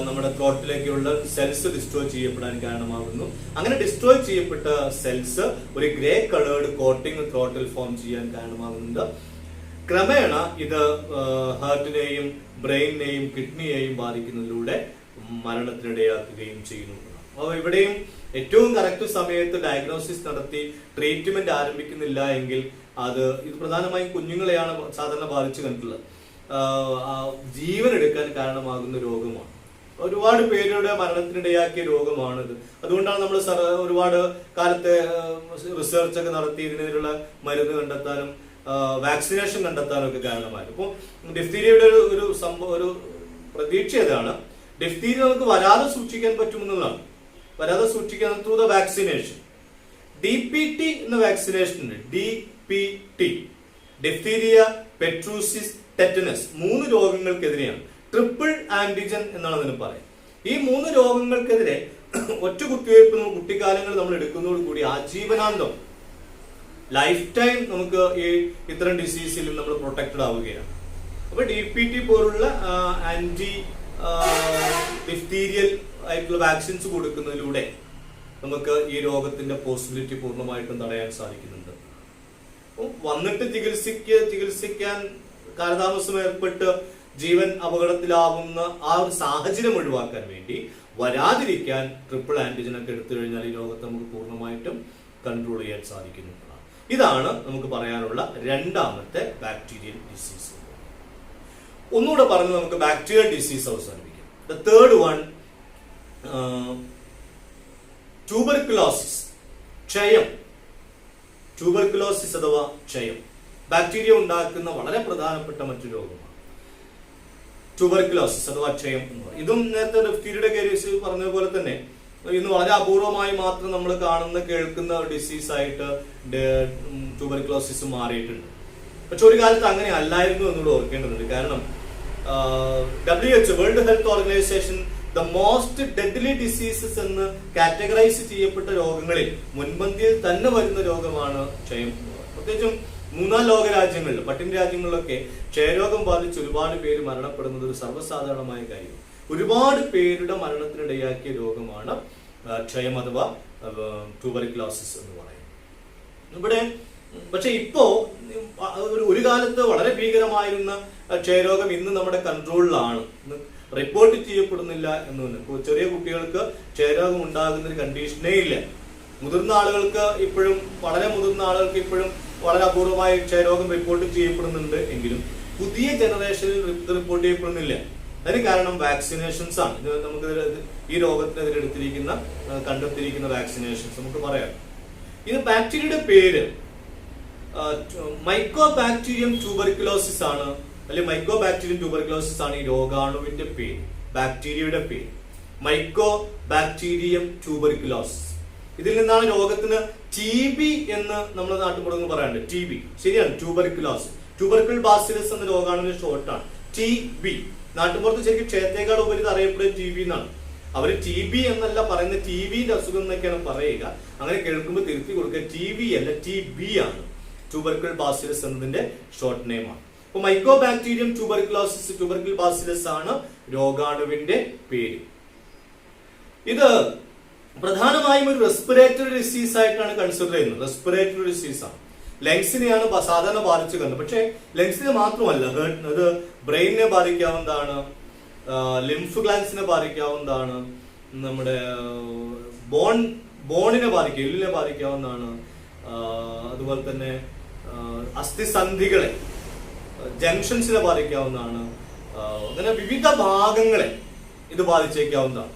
നമ്മുടെ ത്രോട്ടിലേക്കുള്ള സെൽസ് ഡിസ്ട്രോയ് ചെയ്യപ്പെടാൻ കാരണമാകുന്നു. അങ്ങനെ ഡിസ്ട്രോയ് ചെയ്യപ്പെട്ട സെൽസ് ഒരു grey coloured coating throttle form ചെയ്യാൻ കാരണമാകുന്നുണ്ട്. ക്രമേണ ഇത് ഹാർട്ടിനെയും ബ്രെയിനിനെയും കിഡ്നിയെയും ബാധിക്കുന്നതിലൂടെ മരണത്തിനിടയാക്കുകയും ചെയ്യുന്നു. അപ്പോൾ ഇവിടെയും ഏറ്റവും കറക്റ്റ് സമയത്ത് ഡയഗ്നോസിസ് നടത്തി ട്രീറ്റ്മെന്റ് ആരംഭിക്കുന്നില്ല എങ്കിൽ ഇത് പ്രധാനമായും കുഞ്ഞുങ്ങളെയാണ് സാധാരണ ബാധിച്ചു കണ്ടിട്ടുള്ളത്. ജീവൻ എടുക്കാൻ കാരണമാകുന്ന രോഗമാണ്. ഒരുപാട് പേരുടെ മരണത്തിനിടയാക്കിയ രോഗമാണിത്. അതുകൊണ്ടാണ് നമ്മൾ ഒരുപാട് കാലത്തെ റിസർച്ച് ഒക്കെ നടത്തി ഇതിനെതിരെയുള്ള മരുന്ന് കണ്ടെത്താനും വാക്സിനേഷൻ കണ്ടെത്താനും ഒക്കെ കാരണമായി. അപ്പോൾ ഡിഫ്തീരിയയുടെ ഒരു പ്രതീക്ഷ ഏതാണ്? ഡിഫ്തീരിയ നമുക്ക് വരാതെ സൂക്ഷിക്കാൻ പറ്റുമെന്നുള്ളതാണ്. വരാതെ സൂക്ഷിക്കാൻ ത്രൂ ദ വാക്സിനേഷൻ. DPT എന്ന വാക്സിനേഷൻ ഉണ്ട്. DPT, ഡിഫ്തീരിയ, പെട്രൂസിസ്, ടെറ്റനസ്, 3 രോഗങ്ങൾക്കെതിരെയാണ്. ട്രിപ്പിൾ ആന്റിജൻ എന്നാണ് അതിന് പറയുന്നത്. ഈ 3 രോഗങ്ങൾക്കെതിരെ ഒറ്റ കുത്തിവയ്പ് കുട്ടിക്കാലങ്ങൾ നമ്മൾ എടുക്കുന്നതോടുകൂടി ആജീവനാന്തം ലൈഫ് ടൈം നമുക്ക് ഈ ഇത്തരം ഡിസീസിലും നമ്മൾ പ്രൊട്ടക്റ്റഡ് ആവുകയാണ്. അപ്പൊ DPT പോലുള്ള ആന്റി ഡിഫ്തീരിയൽ ആയിട്ടുള്ള വാക്സിൻസ് കൊടുക്കുന്നതിലൂടെ നമുക്ക് ഈ രോഗത്തിന്റെ പോസിബിലിറ്റി പൂർണ്ണമായിട്ടും തടയാൻ സാധിക്കുന്നുണ്ട്. വന്നിട്ട് ചികിത്സിക്കാൻ കാലതാമസം ഏർപ്പെട്ട് ജീവൻ അപകടത്തിലാവുന്ന ആ ഒരു സാഹചര്യം ഒഴിവാക്കാൻ വേണ്ടി, വരാതിരിക്കാൻ ട്രിപ്പിൾ ആന്റിജൻ ഒക്കെ എടുത്തു കഴിഞ്ഞാൽ ഈ രോഗത്തെ നമുക്ക് പൂർണ്ണമായിട്ടും കൺട്രോൾ ചെയ്യാൻ സാധിക്കുന്നതാണ്. ഇതാണ് നമുക്ക് പറയാനുള്ള രണ്ടാമത്തെ ബാക്ടീരിയൽ ഡിസീസ്. ഒന്നുകൂടെ പറഞ്ഞ് നമുക്ക് ബാക്ടീരിയൽ ഡിസീസ് അവസാനിപ്പിക്കാം. ദ തേർഡ് വൺ, ട്യൂബർക്കുലോസിസ്, ക്ഷയം. ട്യൂബർക്കുലോസിസ് അഥവാ ക്ഷയം ബാക്ടീരിയ ഉണ്ടാക്കുന്ന വളരെ പ്രധാനപ്പെട്ട മറ്റൊരു രോഗമാണ് ട്യൂബർക്കുലോസിസ് അഥവാ ക്ഷയം എന്ന് പറയുന്നത്. ഇതും നേരത്തെ ഡിഫ്തീരിയയുടെ കേസ് പറഞ്ഞ പോലെ തന്നെ ഇന്ന് വളരെ അപൂർവമായി മാത്രം നമ്മൾ കാണുന്ന കേൾക്കുന്ന ഡിസീസ് ആയിട്ട് ട്യൂബർക്കുലോസിസ് മാറിയിട്ടുണ്ട്. പക്ഷെ ഒരു കാലത്ത് അങ്ങനെ അല്ലായിരുന്നു എന്നുകൂടെ ഓർക്കേണ്ടതുണ്ട്. കാരണം WHO, world health organisation, the most deadly diseases എന്ന് കാറ്റഗറൈസ് ചെയ്യപ്പെട്ട രോഗങ്ങളിൽ മുൻപന്തിയിൽ തന്നെ വരുന്ന രോഗമാണ് ക്ഷയം. പ്രത്യേകിച്ചും 3-4 ലോക രാജ്യങ്ങളിൽ, പട്ടിണി രാജ്യങ്ങളിലൊക്കെ ക്ഷയരോഗം ബാധിച്ച് ഒരുപാട് പേര് മരണപ്പെടുന്നത് ഒരു സർവ്വസാധാരണമായ കാര്യം. ഒരുപാട് പേരുടെ മരണത്തിനിടയാക്കിയ രോഗമാണ് ക്ഷയം അഥവാ ട്യൂബർക്കുലോസിസ് എന്ന് പറയുന്നത്. ഇവിടെ പക്ഷെ ഇപ്പോ ഒരു കാലത്ത് വളരെ ഭീകരമായിരുന്ന ക്ഷയരോഗം ഇന്ന് നമ്മുടെ കൺട്രോളിലാണ്, റിപ്പോർട്ട് ചെയ്യപ്പെടുന്നില്ല എന്ന്. ചെറിയ കുട്ടികൾക്ക് ക്ഷയരോഗം ഉണ്ടാകുന്ന ഒരു കണ്ടീഷനേ ഇല്ല. മുതിർന്ന ആളുകൾക്ക് ഇപ്പോഴും, വളരെ മുതിർന്ന ആളുകൾക്ക് ഇപ്പോഴും വളരെ അപൂർവമായി ക്ഷയരോഗം റിപ്പോർട്ട് ചെയ്യപ്പെടുന്നുണ്ട് എങ്കിലും പുതിയ ജനറേഷനിൽ റിപ്പോർട്ട് ചെയ്യപ്പെടുന്നില്ല. അതിന് കാരണം വാക്സിനേഷൻസ് ആണ്. ഇത് നമുക്ക് ഈ രോഗത്തിനെതിരെ കണ്ടെത്തിയിരിക്കുന്ന വാക്സിനേഷൻസ് നമുക്ക് പറയാം. ഇത് ബാക്ടീരിയയുടെ പേര് മൈക്കോബാക്ടീരിയം ട്യൂബർക്കുലോസിസ് ആണ്, അല്ലെങ്കിൽ മൈക്കോബാക്ടീരിയം ട്യൂബർക്കുലോസിസ് ആണ് ഈ രോഗാണുവിന്റെ പേര്, ബാക്ടീരിയയുടെ പേര് മൈക്കോബാക്ടീരിയം ട്യൂബർക്കുലോസിസ്. ഇതിൽ നിന്നാണ് രോഗത്തിന് TB എന്ന് നമ്മുടെ നാട്ടുപുറങ്ങൾ പറയാറുണ്ട്. TB ശരിയാണ്, ട്യൂബർക്കുലോസിസ്, ട്യൂബർക്കുൽ ബാസിലസ് എന്ന രോഗാണുവിന്റെ ഷോർട്ടാണ് TB. നാട്ടുപുറത്ത് ശരിക്കും ക്ഷയത്തേക്കാൾ ഉപരി അറിയപ്പെടുന്നത് TB എന്നാണ്. അവര് TB എന്നല്ല പറയുന്നത്, TBന്റെ അസുഖം എന്നൊക്കെയാണ് പറയുക. അങ്ങനെ കേൾക്കുമ്പോൾ തിരുത്തി കൊടുക്കുക, TB അല്ല TB ആണ്, ട്യൂബർക്കുൽ ബാസിലസ് എന്നതിന്റെ ഷോർട്ട് നെയിം ആണ്. അപ്പൊ മൈക്കോബാക്ടീരിയം ട്യൂബർക്കുലോസിസ്, ട്യൂബർക്കുൽ ബാസിലസ് ആണ് രോഗാണുവിന്റെ പേര്. ഇത് പ്രധാനമായും ഒരു റെസ്പിറേറ്ററി ഡിസീസ് ആയിട്ടാണ് കൺസിഡർ ചെയ്യുന്നത്. റെസ്പിറേറ്ററി ഡിസീസ് ആണ്. ലങ്സിനെയാണ് സാധാരണ ബാധിച്ചു കണ്ടത്. പക്ഷെ ലങ്സിനെ മാത്രമല്ല, അത് ബ്രെയിനിനെ ബാധിക്കാവുന്നതാണ്, ലിംഫ് ഗ്ലാൻസിനെ ബാധിക്കാവുന്നതാണ്, നമ്മുടെ ബോണിനെ ബാധിക്കുക, എല്ലിനെ ബാധിക്കാവുന്നതാണ്, അതുപോലെ തന്നെ അസ്ഥിസന്ധികളെ, ജംഗ്ഷൻസിനെ ബാധിക്കാവുന്നതാണ്. അങ്ങനെ വിവിധ ഭാഗങ്ങളെ ഇത് ബാധിച്ചേക്കാവുന്നതാണ്.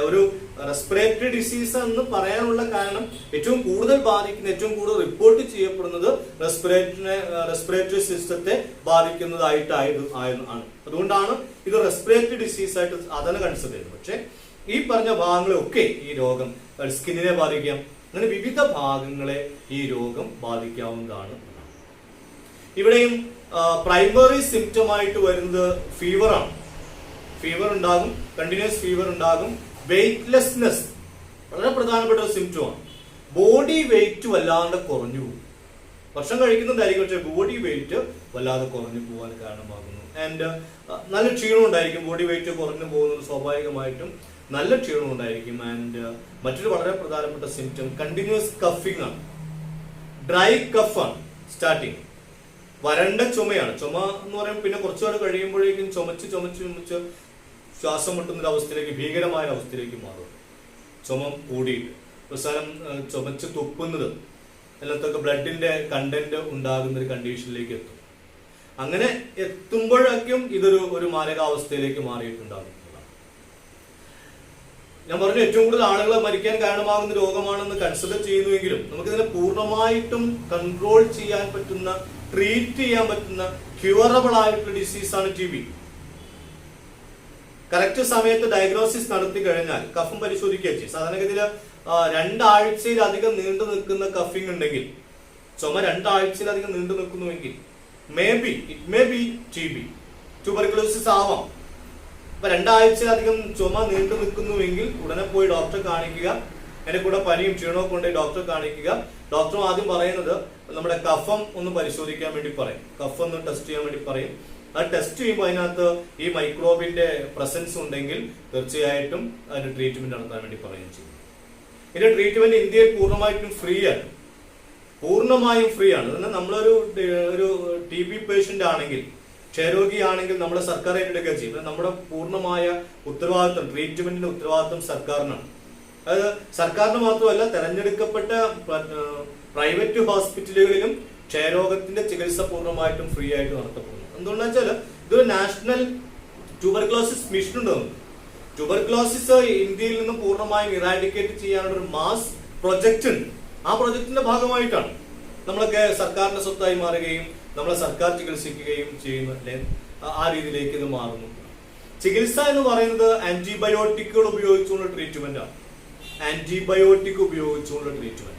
ഒരു റെസ്പിറേറ്ററി ഡിസീസ് എന്ന് പറയാനുള്ള കാരണം ഏറ്റവും കൂടുതൽ ബാധിക്കുന്ന, ഏറ്റവും കൂടുതൽ റിപ്പോർട്ട് ചെയ്യപ്പെടുന്നത് റെസ്പിറേറ്ററി സിസ്റ്റത്തെ ബാധിക്കുന്നതായിട്ടാണ്. അതുകൊണ്ടാണ് ഇത് റെസ്പിറേറ്ററി ഡിസീസ് ആയിട്ട് സാധാരണ കൺസിഡർ ചെയ്യുന്നത്. പക്ഷെ ഈ പറഞ്ഞ ഭാഗങ്ങളൊക്കെ ഈ രോഗം സ്കിന്നിനെ ബാധിക്കാം. അങ്ങനെ വിവിധ ഭാഗങ്ങളെ ഈ രോഗം ബാധിക്കാവുന്നതാണ്. ഇവിടെയും പ്രൈമറി സിംറ്റം ആയിട്ട് വരുന്നത് ഫീവർ ആണ്. ഫീവർ ഉണ്ടാകും, കണ്ടിന്യൂസ് ഫീവർ ഉണ്ടാകും. വെയ്റ്റ്ലെസ്നെസ് വളരെ പ്രധാനപ്പെട്ട ഒരു സിംറ്റം ആണ്. ബോഡി വെയിറ്റ് വല്ലാണ്ട് കുറഞ്ഞു പോകും. ഭക്ഷണം കഴിക്കുന്നതായിരിക്കും, പക്ഷെ ബോഡി വെയിറ്റ് വല്ലാതെ കുറഞ്ഞു പോകാൻ കാരണമാകുന്നു. ആൻഡ് നല്ല ക്ഷീണം ഉണ്ടായിരിക്കും. ബോഡി വെയിറ്റ് കുറഞ്ഞു പോകുന്നത് സ്വാഭാവികമായിട്ടും നല്ല ക്ഷീണം ഉണ്ടായിരിക്കും. ആൻഡ് മറ്റൊരു വളരെ പ്രധാനപ്പെട്ട സിംറ്റം കണ്ടിന്യൂസ് കഫിംഗ് ആണ്. ഡ്രൈ കഫ് ആണ് സ്റ്റാർട്ടിങ്. വരണ്ട ചുമയാണ്. ചുമ എന്ന് പറയുമ്പോൾ പിന്നെ കുറച്ചുനാൾ കഴിയുമ്പോഴേക്കും ചുമച്ച് ശ്വാസം മുട്ടുന്ന അവസ്ഥയിലേക്ക്, ഭീകരമായ അവസ്ഥയിലേക്ക് മാറും. ചുമ കൂടിയിട്ട് അവസാനം ചുമച്ച് തുപ്പുന്നത്, അതിനകത്തൊക്കെ ബ്ലഡിന്റെ കണ്ടന്റ് ഉണ്ടാകുന്ന ഒരു കണ്ടീഷനിലേക്ക് എത്തും. അങ്ങനെ എത്തുമ്പോഴേക്കും ഇതൊരു മാരകാവസ്ഥയിലേക്ക് മാറിയിട്ടുണ്ടാകും. ഞാൻ പറഞ്ഞു, ഏറ്റവും കൂടുതൽ ആളുകളെ മരിക്കാൻ കാരണമാകുന്ന രോഗമാണെന്ന് കൺസിഡർ ചെയ്യുന്നുവെങ്കിലും നമുക്കിതിനെ പൂർണ്ണമായിട്ടും കൺട്രോൾ ചെയ്യാൻ പറ്റുന്ന, ട്രീറ്റ് ചെയ്യാൻ പറ്റുന്ന ക്യൂറബിൾ ആയിട്ടുള്ള ഡിസീസാണ് TB. കറക്റ്റ് സമയത്ത് ഡയഗ്നോസിസ് നടത്തി കഴിഞ്ഞാൽ കഫം പരിശോധിക്കുക ചെയ്യും. സാധാരണഗതിയിൽ 2 ആഴ്ചയിലധികം നീണ്ടു നിൽക്കുന്ന കഫിംഗ് ഉണ്ടെങ്കിൽ, ചുമ 2 ആഴ്ചയിലധികം നീണ്ടു നിൽക്കുന്നുവെങ്കിൽ it may be TB, tuberculosis ആവാം. അപ്പൊ 2 ആഴ്ചയിലധികം ചുമ നീണ്ടു നിൽക്കുന്നുവെങ്കിൽ ഉടനെ പോയി ഡോക്ടറെ കാണിക്കുക. എന്റെ കൂടെ പനിയും ക്ഷീണമൊക്കെ ഉണ്ടെങ്കിൽ ഡോക്ടറെ കാണിക്കുക. ഡോക്ടർ ആദ്യം പറയുന്നത് നമ്മുടെ കഫം ഒന്ന് പരിശോധിക്കാൻ വേണ്ടി പറയും, കഫം ഒന്ന് ടെസ്റ്റ് ചെയ്യാൻ വേണ്ടി പറയും. അത് ടെസ്റ്റ് ചെയ്യുമ്പോൾ അതിനകത്ത് ഈ മൈക്രോബിന്റെ പ്രസൻസ് ഉണ്ടെങ്കിൽ തീർച്ചയായിട്ടും അതിന്റെ ട്രീറ്റ്മെന്റ് നടത്താൻ വേണ്ടി പറയുകയും ചെയ്യും. ഇതിന്റെ ട്രീറ്റ്മെന്റ് ഇന്ത്യയിൽ പൂർണ്ണമായിട്ടും ഫ്രീ ആണ്, പൂർണ്ണമായും ഫ്രീ ആണ്. എന്നാൽ നമ്മളൊരു TB പേഷ്യന്റ് ആണെങ്കിൽ, ക്ഷയരോഗിയാണെങ്കിൽ നമ്മുടെ സർക്കാർ ഏറ്റെടുക്കുക ചെയ്യും. നമ്മുടെ പൂർണ്ണമായ ഉത്തരവാദിത്വം, ട്രീറ്റ്മെന്റിന്റെ ഉത്തരവാദിത്വം സർക്കാരിനാണ്. അത് സർക്കാരിന് മാത്രമല്ല, തെരഞ്ഞെടുക്കപ്പെട്ട പ്രൈവറ്റ് ഹോസ്പിറ്റലുകളിലും ക്ഷയരോഗത്തിന്റെ ചികിത്സ പൂർണ്ണമായിട്ടും ഫ്രീ ആയിട്ട് നടത്തപ്പെടുന്നു. എന്തുകൊണ്ടാ വെച്ചാൽ ഇതൊരു നാഷണൽ ട്യൂബർകുലോസിസ് മിഷൻ ഉണ്ട്. ട്യൂബർകുലോസിസ് ഇന്ത്യയിൽ നിന്ന് പൂർണ്ണമായും ഇറാഡിക്കേറ്റ് ചെയ്യാനുള്ള ഒരു മാസ് പ്രൊജക്ട് ഉണ്ട്. ആ പ്രൊജക്ടിന്റെ ഭാഗമായിട്ടാണ് നമ്മളൊക്കെ സർക്കാരിന്റെ സ്വത്തായി മാറുകയും നമ്മളെ സർക്കാർ ചികിത്സിക്കുകയും ചെയ്യുന്ന ആ രീതിയിലേക്ക് ഇത് മാറുന്നു. ചികിത്സ എന്ന് പറയുന്നത് ആന്റിബയോട്ടിക്കുകൾ ഉപയോഗിച്ചുള്ള ട്രീറ്റ്മെന്റ് ആണ്. ആന്റിബയോട്ടിക് ഉപയോഗിച്ചുള്ള ട്രീറ്റ്മെന്റ്.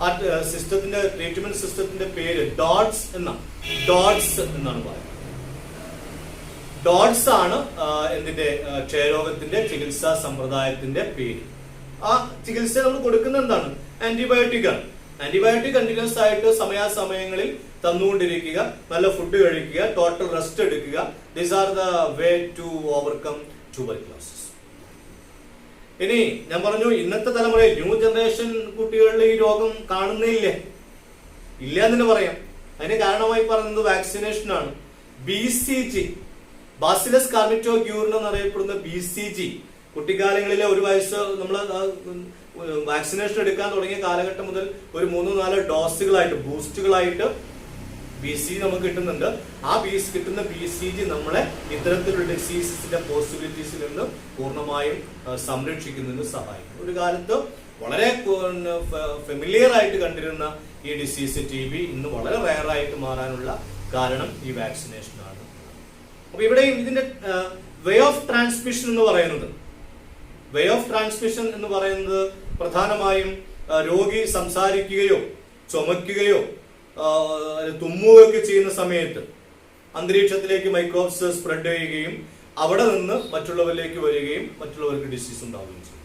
ആ സിസ്റ്റത്തിന്റെ ട്രീറ്റ്മെന്റ് സിസ്റ്റത്തിന്റെ പേര് ഡോട്ട്സ് എന്നാണ് പറയുന്നത്. ഡോട്ട്സ് ആണ് എന്തിന്റെ ക്ഷയരോഗത്തിന്റെ ചികിത്സാ സമ്പ്രദായത്തിന്റെ പേര്. ആ ചികിത്സ നമ്മൾ കൊടുക്കുന്ന എന്താണ്? ആന്റിബയോട്ടിക് ആണ്. ആന്റിബയോട്ടിക് കണ്ടിന്യൂസ് ആയിട്ട് സമയാസമയങ്ങളിൽ തന്നുകൊണ്ടിരിക്കുക, നല്ല ഫുഡ് കഴിക്കുക, ടോട്ടൽ റെസ്റ്റ് എടുക്കുക. These are the way to overcome tuberculosis. ഇനി ഞാൻ പറഞ്ഞു, ഇന്നത്തെ തലമുറയിൽ ന്യൂ ജനറേഷൻ കുട്ടികളിൽ ഈ രോഗം കാണുന്നില്ലേ? ഇല്ല എന്ന് തന്നെ പറയാം. അതിന് കാരണമായി പറയുന്നത് വാക്സിനേഷൻ ആണ്. BCG, ബാസിലസ് കാർമിറ്റോഗ്യൂറിൻ എന്നറിയപ്പെടുന്ന BCG, കുട്ടിക്കാലങ്ങളിലെ 1 വയസ്സ് നമ്മൾ വാക്സിനേഷൻ എടുക്കാൻ തുടങ്ങിയ കാലഘട്ടം മുതൽ ഒരു 3-4 ഡോസുകളായിട്ട്, ബൂസ്റ്റുകളായിട്ട് BCG നമുക്ക് കിട്ടുന്നുണ്ട്. ആ കിട്ടുന്ന BCG നമ്മളെ ഇത്തരത്തിലുള്ള ഡിസീസസിന്റെ പോസിബിലിറ്റീസിൽ നിന്ന് പൂർണ്ണമായും സംരക്ഷിക്കുന്നതിന് സഹായിക്കും. ഒരു കാലത്ത് വളരെ ഫെമിലിയർ ആയിട്ട് കണ്ടിരുന്ന ഈ ഡിസീസ് TB ഇന്ന് വളരെ റയർ ആയിട്ട് മാറാനുള്ള കാരണം ഈ വാക്സിനേഷൻ ആണ്. അപ്പൊ ഇവിടെ ഇതിന്റെ വേ ഓഫ് ട്രാൻസ്മിഷൻ എന്ന് പറയുന്നത് പ്രധാനമായും രോഗി സംസാരിക്കുകയോ ചുമക്കുകയോ തുമ്മുകയൊക്കെ ചെയ്യുന്ന സമയത്ത് അന്തരീക്ഷത്തിലേക്ക് മൈക്രോബ്സ് സ്പ്രെഡ് ചെയ്യുകയും അവിടെ നിന്ന് മറ്റുള്ളവരിലേക്ക് വരികയും മറ്റുള്ളവർക്ക് ഡിസീസ് ഉണ്ടാവുകയും ചെയ്യും.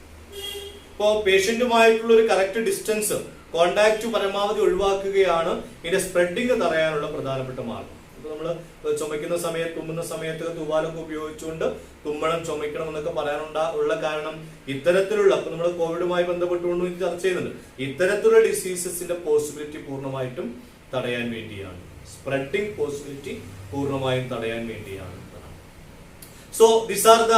ഇപ്പോൾ പേഷ്യന്റുമായിട്ടുള്ള ഒരു കറക്റ്റ് ഡിസ്റ്റൻസ്, കോണ്ടാക്ട് പരമാവധി ഒഴിവാക്കുകയാണ് ഇതിന്റെ സ്പ്രെഡിങ് തടയാനുള്ള പ്രധാനപ്പെട്ട മാർഗം. ഇപ്പൊ നമ്മൾ ചുമയ്ക്കുന്ന സമയത്ത്, തുമ്മുന്ന സമയത്ത് തൂവാലൊക്കെ ഉപയോഗിച്ചുകൊണ്ട് തുമ്മണം, ചുമയ്ക്കണം എന്നൊക്കെ പറയാനുള്ള കാരണം ഇത്തരത്തിലുള്ള, ഇപ്പൊ നമ്മൾ കോവിഡുമായി ബന്ധപ്പെട്ടുകൊണ്ട് ചർച്ച ചെയ്യുന്നുണ്ട്, ഇത്തരത്തിലുള്ള ഡിസീസസിന്റെ പോസിബിലിറ്റി പൂർണ്ണമായിട്ടും തടയാൻ വേണ്ടിയാണ്. സ്പ്രെഡിങ് പോസിബിലിറ്റി പൂർണ്ണമായും തടയാൻ വേണ്ടിയാണ്. So these are the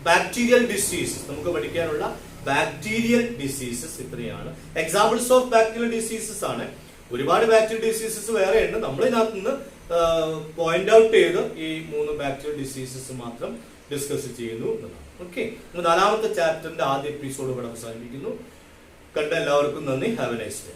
bacterial diseases. നമുക്ക് പഠിക്കാനുള്ള ബാക്ടീരിയൽ ഡിസീസസ് ഇത്രയാണ്. എക്സാമ്പിൾസ് ഓഫ് ബാക്ടീരിയൽ ഡിസീസസ് ആണ്. ഒരുപാട് ബാക്ടീരിയൽ ഡിസീസസ് വേറെ ഉണ്ട്. നമ്മൾ ഇതിനകത്ത് നിന്ന് പോയിന്റ് ഔട്ട് ചെയ്ത് ഈ 3 ബാക്ടീരിയൽ ഡിസീസസ് മാത്രം ഡിസ്കസ് ചെയ്യുന്നു എന്നതാണ്. ഓക്കെ, 4ാമത്തെ ചാപ്റ്ററിന്റെ ആദ്യ എപ്പിസോഡ് ഇവിടെ അവസാനിപ്പിക്കുന്നു. കണ്ട എല്ലാവർക്കും നന്ദി. Have A nice day.